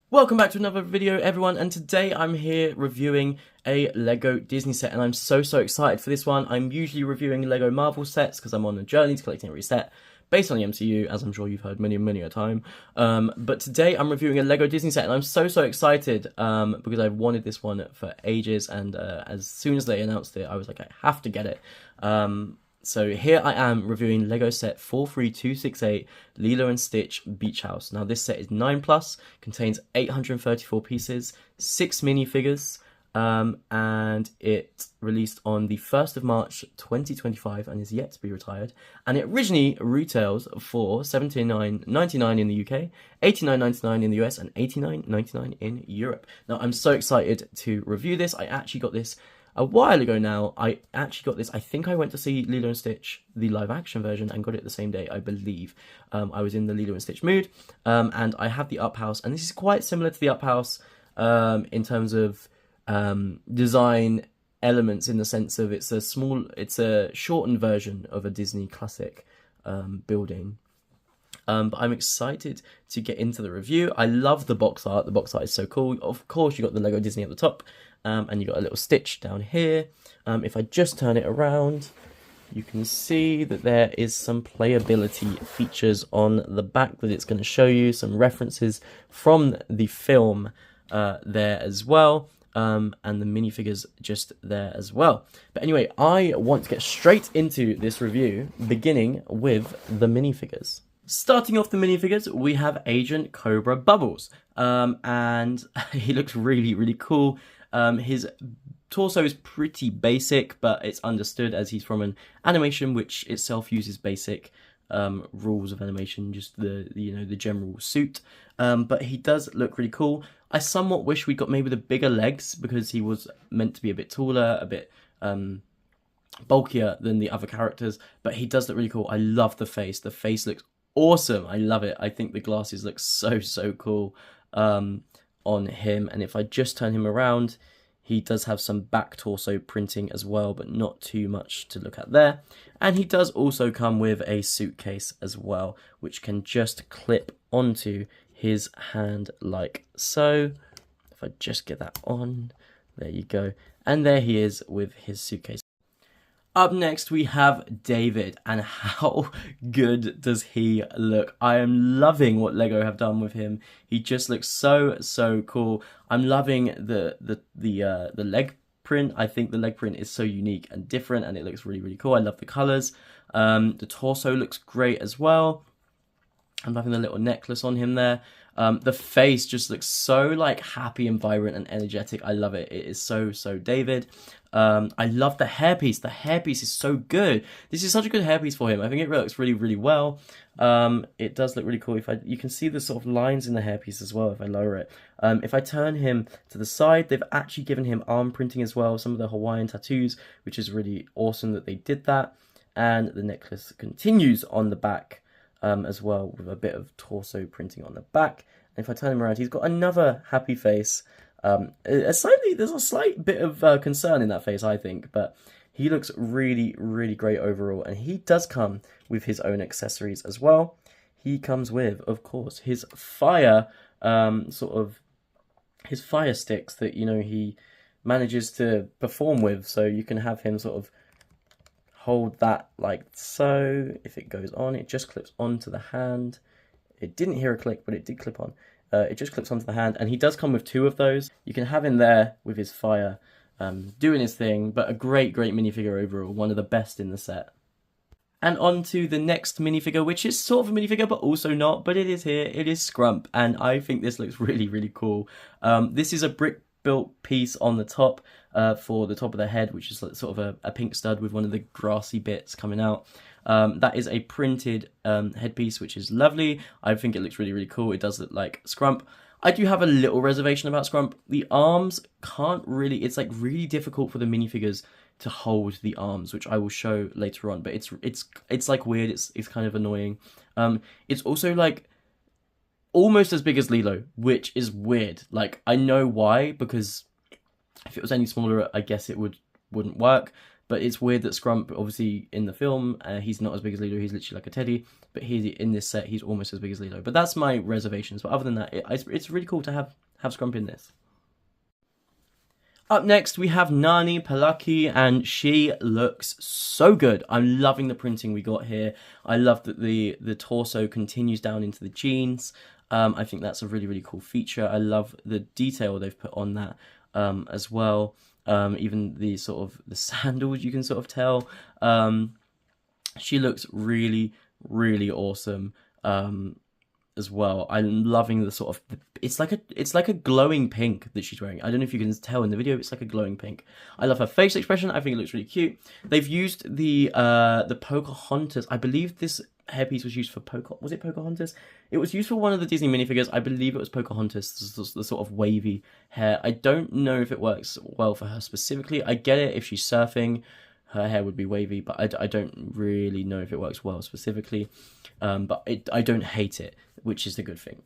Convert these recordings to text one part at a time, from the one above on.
Welcome back to another video, everyone, and today I'm here reviewing a Lego Disney set, and I'm so excited for this one. I'm usually reviewing Lego Marvel sets because I'm on a journey to collecting every set based on the MCU, as I'm sure you've heard many a time. But today I'm reviewing a Lego Disney set, and I'm so excited because I've wanted this one for ages, and as soon as they announced it, I was like, I have to get it. So here I am reviewing Lego set 43268 Lilo and Stitch Beach House. Now this set is 9+, contains 834 pieces, 6 minifigures, and it released on the 1st of March 2025 and is yet to be retired. And it originally retails for $79.99 in the UK, $89.99 in the US, and $89.99 in Europe. Now I'm so excited to review this. I actually got this a while ago now. I think I went to see Lilo and Stitch, the live action version, and got it the same day, I believe. I was in the Lilo and Stitch mood, and I have the Up House, and this is quite similar to the Up House in terms of design elements, in the sense of it's a shortened version of a Disney classic building. But I'm excited to get into the review. I love the box art. The box art is so cool. Of course, you got the Lego Disney at the top, and you got a little Stitch down here. If I just turn it around, you can see that there is some playability features on the back that it's going to show you, some references from the film there as well. And the minifigures just there as well. But anyway, I want to get straight into this review, beginning with the minifigures. Starting off the minifigures, we have Agent Cobra Bubbles, and he looks really cool. His torso is pretty basic, but it's understood as he's from an animation which itself uses basic rules of animation, just the general suit. But he does look really cool. I somewhat wish we got maybe the bigger legs, because he was meant to be a bit taller, a bit bulkier than the other characters, but he does look really cool. I love the face. The face looks awesome. I love it. I think the glasses look so cool on him. And if I just turn him around, he does have some back torso printing as well, but not too much to look at there. And he does also come with a suitcase as well, which can just clip onto his hand like so. If I just get that on, there you go. And there he is with his suitcase. Up next, we have David, and how good does he look? I am loving what Lego have done with him. He just looks so cool. I'm loving the leg print. I think the leg print is so unique and different, and it looks really cool. I love the colors. The torso looks great as well. I'm loving the little necklace on him there. The face just looks so like happy and vibrant and energetic. I love it. It is so David. I love the hairpiece. The hairpiece is so good. This is such a good hairpiece for him. I think it looks really well. It does look really cool. You can see the sort of lines in the hairpiece as well if I lower it. If I turn him to the side, they've actually given him arm printing as well, some of the Hawaiian tattoos, which is really awesome that they did that. And the necklace continues on the back as well, with a bit of torso printing on the back. And if I turn him around, he's got another happy face. There's a slight bit of concern in that face, I think, but he looks really great overall. And he does come with his own accessories as well. He comes with, of course, his fire his fire sticks that he manages to perform with. So you can have him sort of hold that like so. If it goes on, it just clips onto the hand. It didn't hear a click, but it did clip on. It just clips onto the hand, and he does come with 2 of those. You can have him there with his fire doing his thing, but a great minifigure overall, one of the best in the set. And on to the next minifigure, which is sort of a minifigure, but also not, but it is here. It is Scrump, and I think this looks really cool. This is a brick built piece on the top for the top of the head, which is sort of a pink stud with one of the grassy bits coming out. That is a printed headpiece, which is lovely. I think it looks really cool. It does look like Scrump. I do have a little reservation about Scrump. The arms can't really, it's like really difficult for the minifigures to hold the arms, which I will show later on, but it's like weird. It's kind of annoying. It's also like almost as big as Lilo, which is weird. Like, I know why, because if it was any smaller, I guess it wouldn't work. But it's weird that Scrump, obviously in the film, he's not as big as Lilo. He's literally like a teddy. But in this set, he's almost as big as Lilo. But that's my reservations. But other than that, it's really cool to have Scrump in this. Up next, we have Nani Palaki, and she looks so good. I'm loving the printing we got here. I love that the torso continues down into the jeans. I think that's a really, really cool feature. I love the detail they've put on that as well. Even the sort of the sandals, you can sort of tell. She looks really, really awesome as well. I'm loving the sort of it's like a glowing pink that she's wearing. I don't know if you can tell in the video, it's like a glowing pink. I love her face expression. I think it looks really cute. They've used the Pocahontas. I believe this hairpiece was used for was it Pocahontas? It was used for one of the Disney minifigures. I believe it was Pocahontas, the sort of wavy hair. I don't know if it works well for her specifically. I get it if she's surfing, her hair would be wavy, but I don't really know if it works well specifically. But I don't hate it, which is the good thing.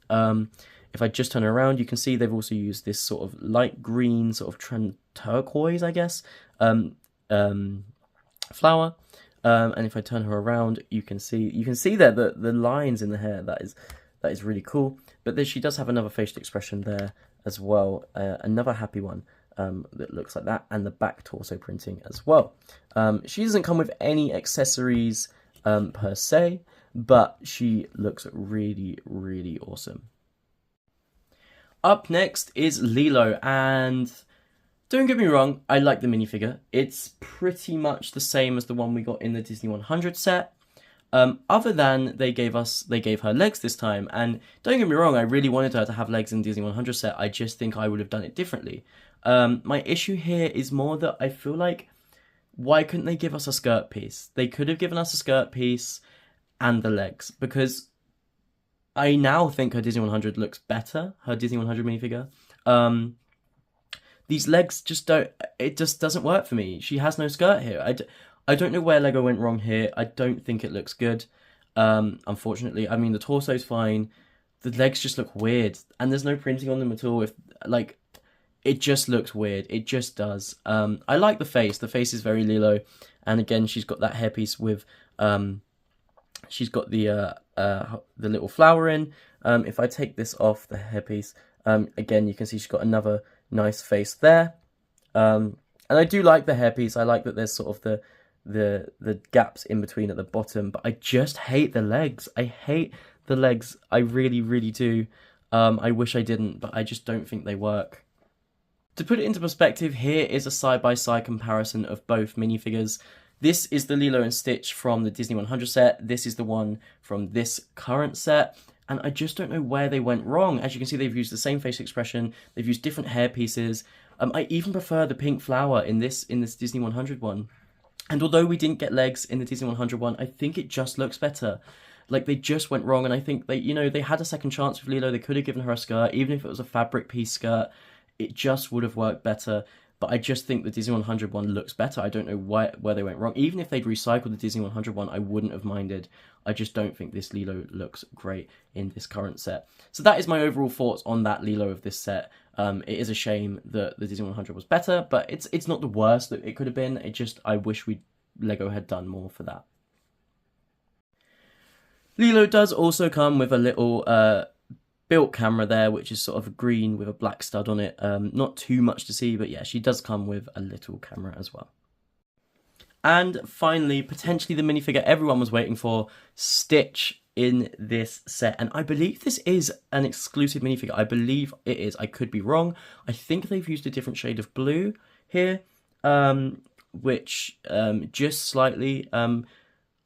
If I just turn around, you can see they've also used this sort of light green, sort of turquoise, I guess, flower. And if I turn her around, you can see there the lines in the hair. That is really cool. But then she does have another facial expression there as well, another happy one that looks like that, and the back torso printing as well. She doesn't come with any accessories per se, but she looks really, really awesome. Up next is Lilo, and don't get me wrong, I like the minifigure. It's pretty much the same as the one we got in the Disney 100 set. Other than they gave her legs this time, and don't get me wrong, I really wanted her to have legs in Disney 100 set. I just think I would have done it differently. My issue here is more that I feel like, why couldn't they give us a skirt piece? They could have given us a skirt piece and the legs, because I now think her Disney 100 looks better, her Disney 100 minifigure. These legs just doesn't work for me. She has no skirt here. I don't know where Lego went wrong here. I don't think it looks good, unfortunately. I mean, the torso's fine. The legs just look weird, and there's no printing on them at all. It just looks weird. It just does. I like the face. The face is very Lilo, and again, she's got that hairpiece with she's got the little flower in. If I take this off the hairpiece, again, you can see she's got another nice face there. And I do like the hairpiece. I like that there's sort of the gaps in between at the bottom, but I just hate the legs. I hate the legs. I really, really do. I wish I didn't, but I just don't think they work. To put it into perspective, here is a side-by-side comparison of both minifigures. This is the Lilo and Stitch from the Disney 100 set. This is the one from this current set. And I just don't know where they went wrong. As you can see, they've used the same face expression. They've used different hair pieces. I even prefer the pink flower in this Disney 100 one. And although we didn't get legs in the Disney 100 one, I think it just looks better. Like, they just went wrong. And I think they had a second chance with Lilo. They could have given her a skirt, even if it was a fabric piece skirt. It just would have worked better. But I just think the Disney 100 one looks better. I don't know where they went wrong. Even if they'd recycled the Disney 100 one, I wouldn't have minded. I just don't think this Lilo looks great in this current set. So that is my overall thoughts on that Lilo of this set. It is a shame that the Disney 100 was better, but it's not the worst that it could have been. I wish Lego had done more for that. Lilo does also come with a little built camera there, which is sort of green with a black stud on it. Not too much to see, but yeah, she does come with a little camera as well. And finally, potentially the minifigure everyone was waiting for, Stitch in this set. And I believe this is an exclusive minifigure. I believe it is. I could be wrong. I think they've used a different shade of blue here, which just slightly... I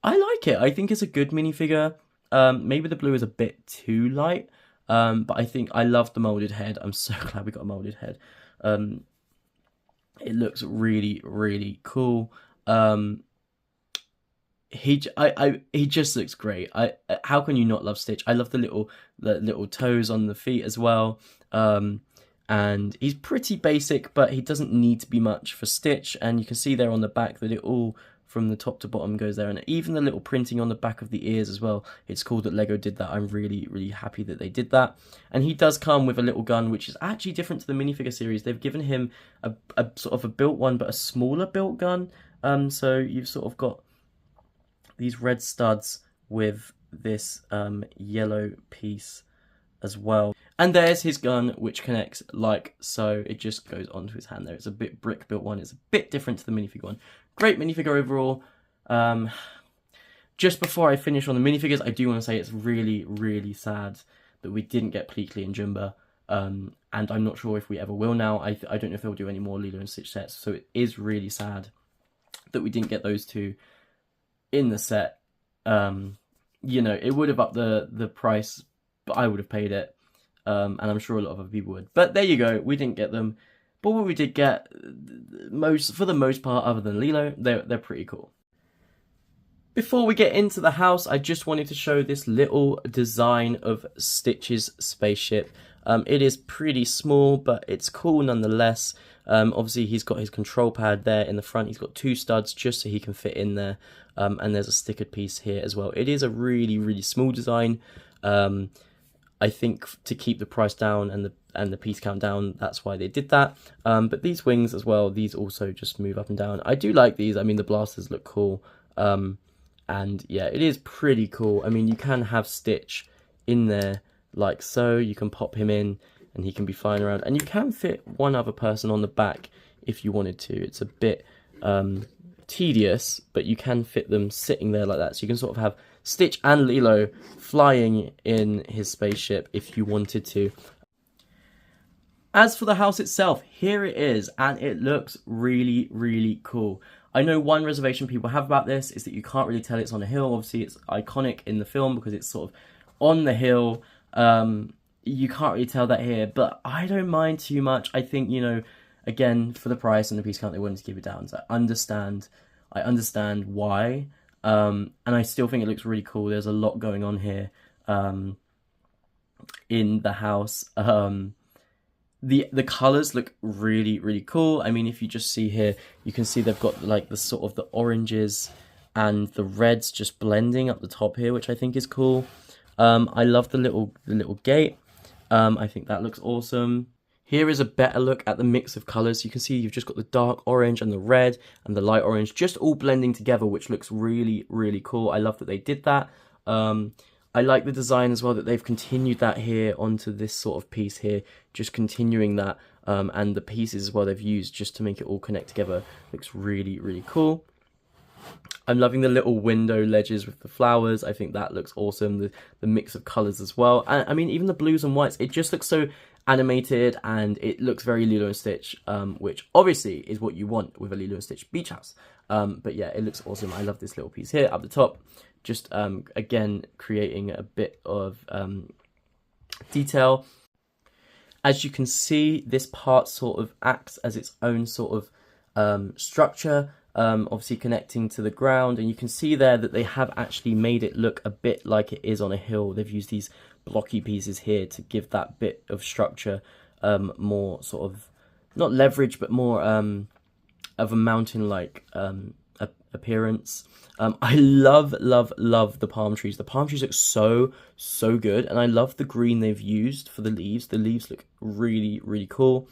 like it. I think it's a good minifigure. Maybe the blue is a bit too light. But I think I love the molded head. I'm so glad we got a molded head. It looks really, really cool. He just looks great. How can you not love Stitch? I love the little toes on the feet as well. And he's pretty basic, but he doesn't need to be much for Stitch. And you can see there on the back that it all, from the top to bottom, goes there, and even the little printing on the back of the ears as well. It's cool that Lego did that. I'm really, really happy that they did that. And he does come with a little gun, which is actually different to the minifigure series. They've given him a sort of a built one, but a smaller built gun. So you've sort of got these red studs with this yellow piece as well. And there's his gun, which connects like so. It just goes onto his hand there. It's a bit brick built one. It's a bit different to the minifigure one. Great minifigure overall. Just before I finish on the minifigures, I do want to say it's really, really sad that we didn't get Pleakley and Jumba. And I'm not sure if we ever will now. I don't know if they'll do any more Lilo and Stitch sets. So it is really sad that we didn't get those two in the set. You know, it would have upped the price, but I would have paid it. And I'm sure a lot of other people would. But there you go, we didn't get them. But what we did get, for the most part, other than Lilo, they're pretty cool. Before we get into the house, I just wanted to show this little design of Stitch's spaceship. It is pretty small, but it's cool nonetheless. Obviously, he's got his control pad there in the front. He's got two studs just so he can fit in there. And there's a stickered piece here as well. It is a really, really small design. I think to keep the price down and the piece count down, that's why they did that. But these wings as well, these also just move up and down. I do like these. I mean, the blasters look cool. And yeah, it is pretty cool. I mean, you can have Stitch in there like so. You can pop him in and he can be flying around. And you can fit one other person on the back if you wanted to. It's a bit tedious, but you can fit them sitting there like that. So you can sort of have Stitch and Lilo flying in his spaceship if you wanted to. As for the house itself, here it is, and it looks really, really cool. I know one reservation people have about this is that you can't really tell it's on a hill. Obviously, it's iconic in the film because it's sort of on the hill. You can't really tell that here, but I don't mind too much. I think, you know, again, for the price and the piece count, they wanted to keep it down. So I understand why. And I still think it looks really cool. There's a lot going on here in the house. The colours look really, really cool. I mean, if you just see here, you can see they've got like the sort of the oranges and the reds just blending up the top here, which I think is cool. I love the little gate. I think that looks awesome. Here is a better look at the mix of colours. You can see you've just got the dark orange and the red and the light orange just all blending together, which looks really, really cool. I love that they did that. I like the design as well, that they've continued that here onto this sort of piece here, just continuing that, and the pieces as well they've used just to make it all connect together. Looks really, really cool. I'm loving the little window ledges with the flowers. I think that looks awesome. The mix of colours as well. And I mean, even the blues and whites, it just looks so animated and it looks very Lilo and Stitch, which obviously is what you want with a Lilo and Stitch beach house. But yeah, it looks awesome. I love this little piece here up the top. Just, again, creating a bit of detail. As you can see, this part sort of acts as its own sort of structure, obviously connecting to the ground. And you can see there that they have actually made it look a bit like it is on a hill. They've used these blocky pieces here to give that bit of structure more sort of, not leverage, but more of a mountain-like appearance. I love the palm trees. The palm trees look so good, and I love the green they've used for the leaves. The leaves look really, really cool.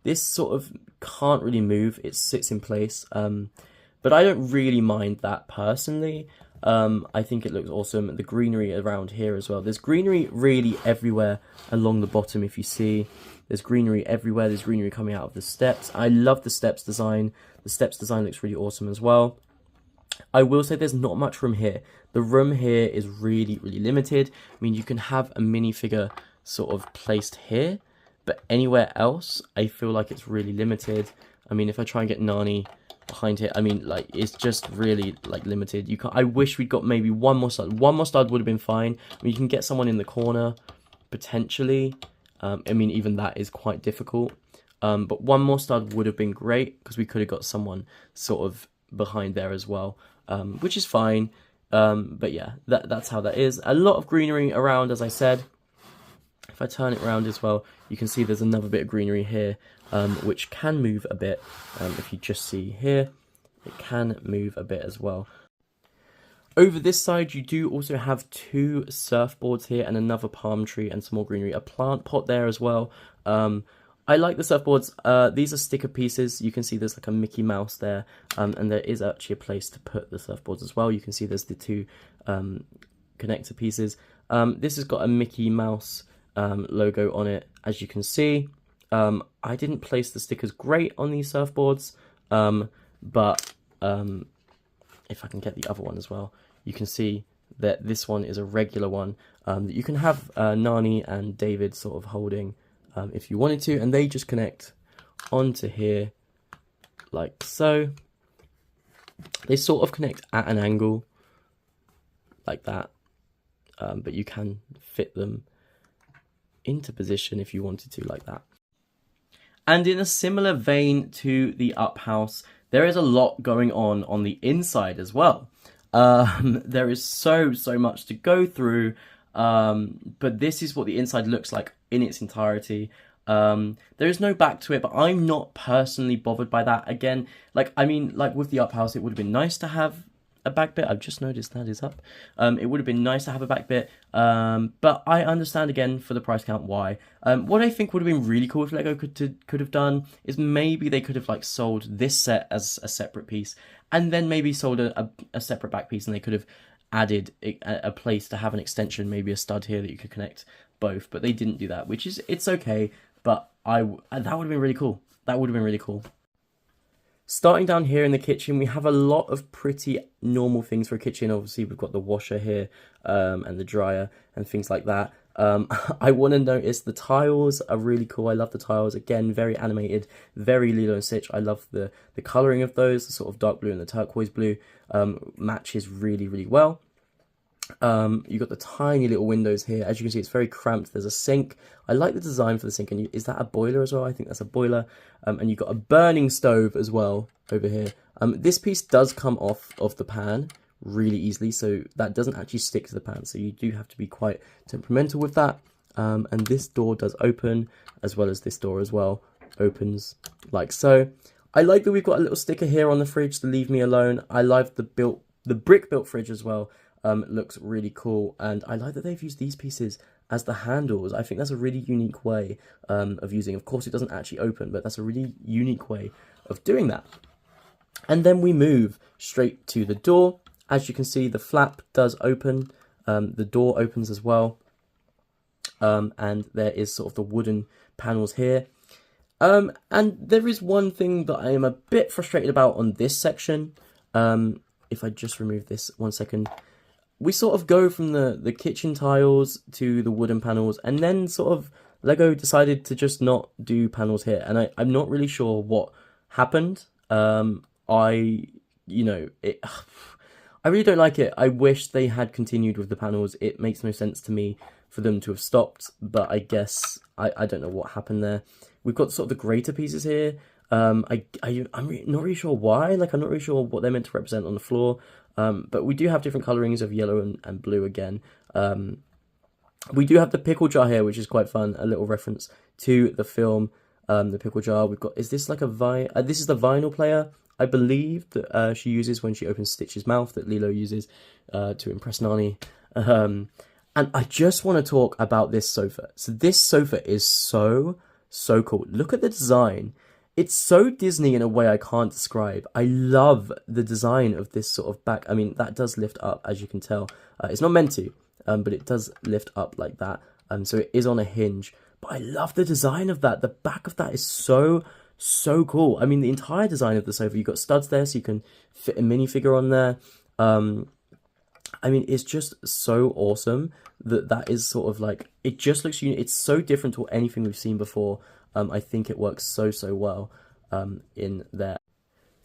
This sort of can't really move. It sits in place, but I don't really mind that personally. I think it looks awesome. The greenery around here as well. There's greenery really everywhere along the bottom. If you see, there's greenery everywhere. There's greenery coming out of the steps. I love the steps design. The steps design looks really awesome as well. I will say there's not much room here. The room here is really, really limited. I mean, you can have a minifigure sort of placed here, but anywhere else, I feel like it's really limited. I mean, if I try and get Nani behind here, I mean, like, it's just really, like, limited. You can't. I wish we'd got maybe one more stud. One more stud would have been fine. I mean, you can get someone in the corner, potentially. I mean, even that is quite difficult. But one more stud would have been great, because we could have got someone sort of behind there as well, which is fine. But yeah, that's how that is. A lot of greenery around, as I said. If I turn it around as well, you can see there's another bit of greenery here, which can move a bit. If you just see here, it can move a bit as well. Over this side, you do also have two surfboards here and another palm tree and some more greenery. A plant pot there as well. I like the surfboards. These are sticker pieces. You can see there's like a Mickey Mouse there, and there is actually a place to put the surfboards as well. You can see there's the two connector pieces. This has got a Mickey Mouse logo on it, as you can see. I didn't place the stickers great on these surfboards, but if I can get the other one as well, you can see that this one is a regular one that you can have Nani and David sort of holding if you wanted to, and they just connect onto here like so. They sort of connect at an angle like that, but you can fit them into position if you wanted to like that. And in a similar vein to the Up House, there is a lot going on the inside as well. There is so much to go through, but this is what the inside looks like in its entirety. There is no back to it, but I'm not personally bothered by that. Again, like, I mean, like with the Up House, it would have been nice to have a back bit. I've just noticed that is up. It would have been nice to have a back bit, but I understand again for the price count why. What I think would have been really cool if Lego could have done is maybe they could have like sold this set as a separate piece, and then maybe sold a separate back piece, and they could have added a place to have an extension, maybe a stud here that you could connect both. But they didn't do that, which is, it's okay. But that would have been really cool. That would have been really cool. Starting down here in the kitchen, we have a lot of pretty normal things for a kitchen. Obviously, we've got the washer here and the dryer and things like that. I want to notice the tiles are really cool. I love the tiles. Again, very animated, very Lilo and Stitch. I love the colouring of those. The sort of dark blue and the turquoise blue matches really well. You've got the tiny little windows here. As you can see, it's very cramped. There's a sink. I like the design for the sink. And is that a boiler as well? I think that's a boiler. And you've got a burning stove as well over here. This piece does come off of the pan really easily, so that doesn't actually stick to the pan. So you do have to be quite temperamental with that. And this door does open, as well as this door as well opens like so. I like that we've got a little sticker here on the fridge to leave me alone. I like the brick built fridge as well. Looks really cool, and I like that they've used these pieces as the handles. I think that's a really unique way of using. Of course, it doesn't actually open, but that's a really unique way of doing that. And then we move straight to the door. As you can see, the flap does open. The door opens as well, and there is sort of the wooden panels here. And there is one thing that I am a bit frustrated about on this section. If I just remove this 1 second. We sort of go from the kitchen tiles to the wooden panels, and then sort of Lego decided to just not do panels here, and I'm not really sure what happened. I really don't like it. I wish they had continued with the panels. It makes no sense to me for them to have stopped, but I guess I don't know what happened there. We've got sort of the greater pieces here. I'm not really sure why. Like, I'm not really sure what they're meant to represent on the floor. But we do have different colorings of yellow and blue again. We do have the pickle jar here, which is quite fun. A little reference to the film, the pickle jar. We've got, is this like a this is the vinyl player, I believe, that she uses when she opens Stitch's mouth, that Lilo uses to impress Nani. And I just want to talk about this sofa. So this sofa is so cool. Look at the design. It's so Disney in a way I can't describe. I love the design of this sort of back. I mean, that does lift up, as you can tell. It's not meant to, but it does lift up like that. So it is on a hinge. But I love the design of that. The back of that is so cool. I mean, the entire design of the sofa, you've got studs there, so you can fit a minifigure on there. I mean, it's just so awesome that is sort of like, it just looks unique. It's so different to anything we've seen before. I think it works so well in there.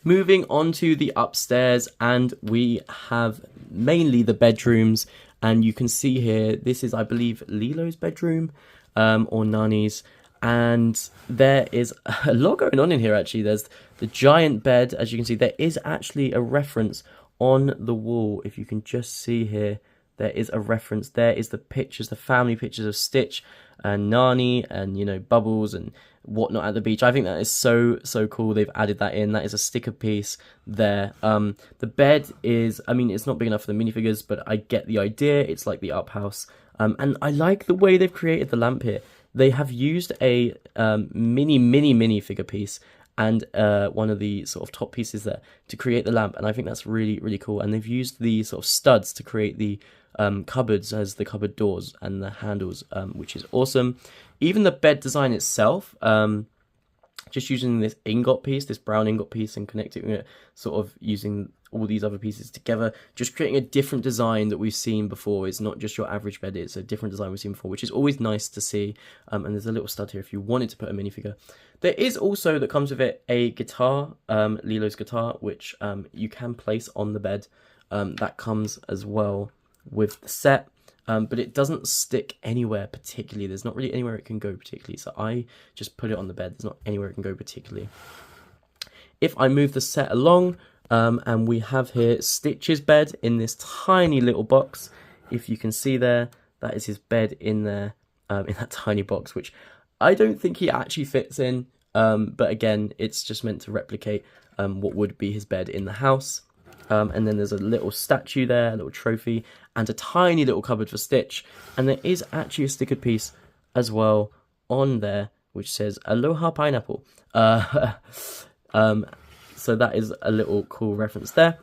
Moving on to the upstairs, and we have mainly the bedrooms, and you can see here, this is, I believe, Lilo's bedroom, or Nani's, and there is a lot going on in here, actually. There's the giant bed, as you can see. There is actually a reference on the wall, if you can just see here. There is a reference. There is the pictures, the family pictures of Stitch and Nani and, you know, Bubbles and whatnot at the beach. I think that is so cool. They've added that in. That is a sticker piece there. The bed is, I mean, it's not big enough for the minifigures, but I get the idea. It's like the Up House. And I like the way they've created the lamp here. They have used a mini figure piece and one of the sort of top pieces there to create the lamp, and I think that's really, really cool. And they've used the sort of studs to create the cupboards as the cupboard doors and the handles, which is awesome. Even the bed design itself, just using this ingot piece, this brown ingot piece, and connecting it, sort of using all these other pieces together, just creating a different design that we've seen before. It's not just your average bed, it's a different design we've seen before, which is always nice to see. And there's a little stud here if you wanted to put a minifigure. There is also, that comes with it, a guitar, Lilo's guitar, which you can place on the bed. That comes as well with the set. But it doesn't stick anywhere particularly. There's not really anywhere it can go particularly. So I just put it on the bed. There's not anywhere it can go particularly. If I move the set along, and we have here Stitch's bed in this tiny little box. If you can see there, that is his bed in there, in that tiny box, which I don't think he actually fits in. But again, it's just meant to replicate what would be his bed in the house. And then there's a little statue there, a little trophy, and a tiny little cupboard for Stitch. And there is actually a stickered piece as well on there, which says Aloha Pineapple. So that is a little cool reference there.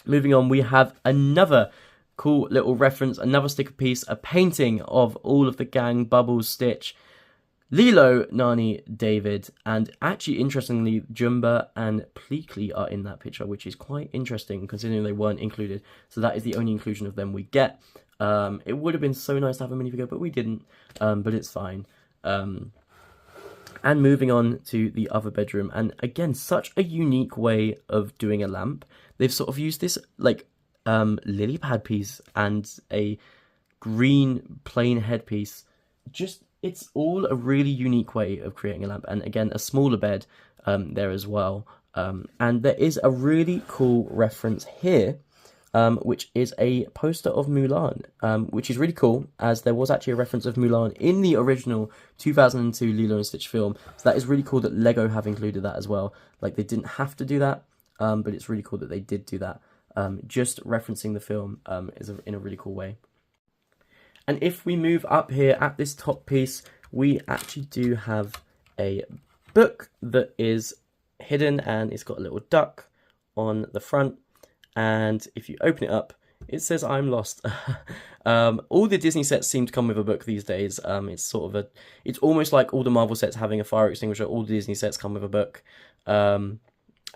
Moving on, we have another cool little reference, another sticker piece, a painting of all of the gang, Bubbles, Stitch, Lilo, Nani, David, and actually, interestingly, Jumba and Pleakley are in that picture, which is quite interesting considering they weren't included. So that is the only inclusion of them we get. It would have been so nice to have a minifigure, but we didn't. But it's fine. And moving on to the other bedroom, and again, such a unique way of doing a lamp. They've sort of used this like lily pad piece and a green plain headpiece. Just, it's all a really unique way of creating a lamp, and again, a smaller bed there as well. And there is a really cool reference here, which is a poster of Mulan, which is really cool, as there was actually a reference of Mulan in the original 2002 Lilo and Stitch film. So that is really cool that Lego have included that as well. Like, they didn't have to do that, but it's really cool that they did do that. Just referencing the film is in a really cool way. And if we move up here at this top piece, we actually do have a book that is hidden, and it's got a little duck on the front. And if you open it up, it says I'm lost. All the Disney sets seem to come with a book these days. It's sort of it's almost like all the Marvel sets having a fire extinguisher. All the Disney sets come with a book, and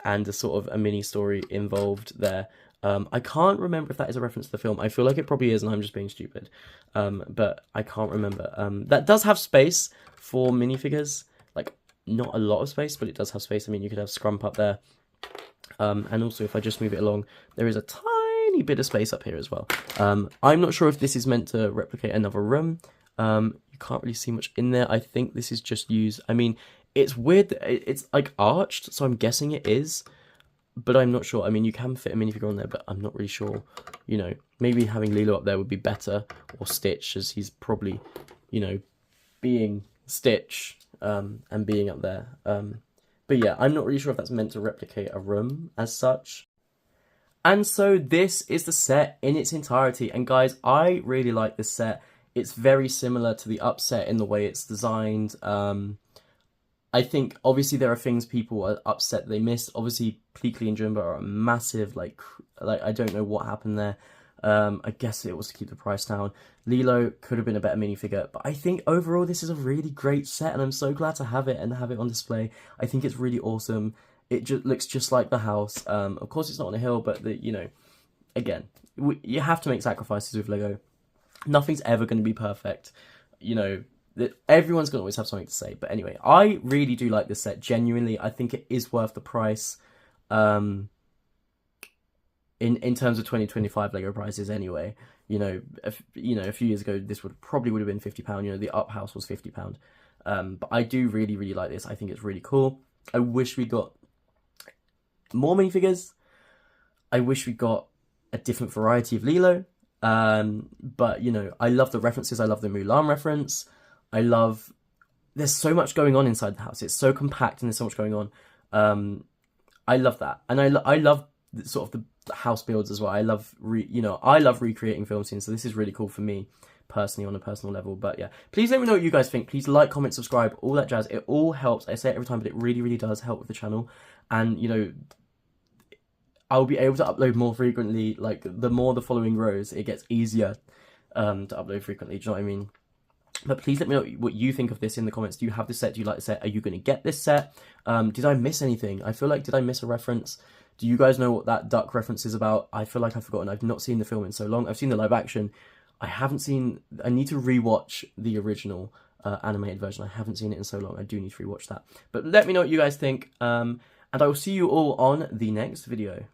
a sort of a mini story involved there. I can't remember if that is a reference to the film. I feel like it probably is, and I'm just being stupid. But I can't remember. That does have space for minifigures. Like, not a lot of space, but it does have space. I mean, you could have Scrump up there. And also, if I just move it along, there is a tiny bit of space up here as well. I'm not sure if this is meant to replicate another room. You can't really see much in there. I think this is just used. I mean, it's weird. It's like arched, so I'm guessing it is. But I'm not sure. I mean, you can fit a minifigure on there, but I'm not really sure. You know, maybe having Lilo up there would be better, or Stitch, as he's probably, you know, being Stitch and being up there. But yeah, I'm not really sure if that's meant to replicate a room as such. And so this is the set in its entirety. And guys, I really like this set. It's very similar to the Upset in the way it's designed. I think, obviously, there are things people are upset they missed. Obviously, Pleakley and Jumba are a massive, like I don't know what happened there. I guess it was to keep the price down. Lilo could have been a better minifigure, but I think overall this is a really great set, and I'm so glad to have it and have it on display. I think it's really awesome. It just looks just like the house. Of course, it's not on a hill, but you know, again, you have to make sacrifices with Lego. Nothing's ever going to be perfect. You know, everyone's going to always have something to say. But anyway, I really do like this set. Genuinely, I think it is worth the price. In terms of 2025 Lego prices, anyway, you know, a few years ago this would have been £50. You know, the Up House was £50. But I do really like this. I think it's really cool. I wish we got more minifigures. I wish we got a different variety of Lilo. But you know, I love the references. I love the Mulan reference. There's so much going on inside the house. It's so compact and there's so much going on. I love that, and I love sort of the house builds as well. I love recreating film scenes, so this is really cool for me. personally on a personal level. But yeah, please let me know what you guys think. Please like, comment, subscribe, all that jazz. It all helps. I say it every time, but it really, really does help with the channel. And, you know, I'll be able to upload more frequently. Like, the more the following grows, it gets easier to upload frequently. Do you know what I mean? But please let me know what you think of this in the comments. Do you have this set? Do you like the set? Are you going to get this set? Did I miss anything? I feel like, did I miss a reference? Do you guys know what that duck reference is about? I feel like I've forgotten. I've not seen the film in so long. I've seen the live action. I need to rewatch the original animated version. I haven't seen it in so long. I do need to rewatch that. But let me know what you guys think. And I will see you all on the next video.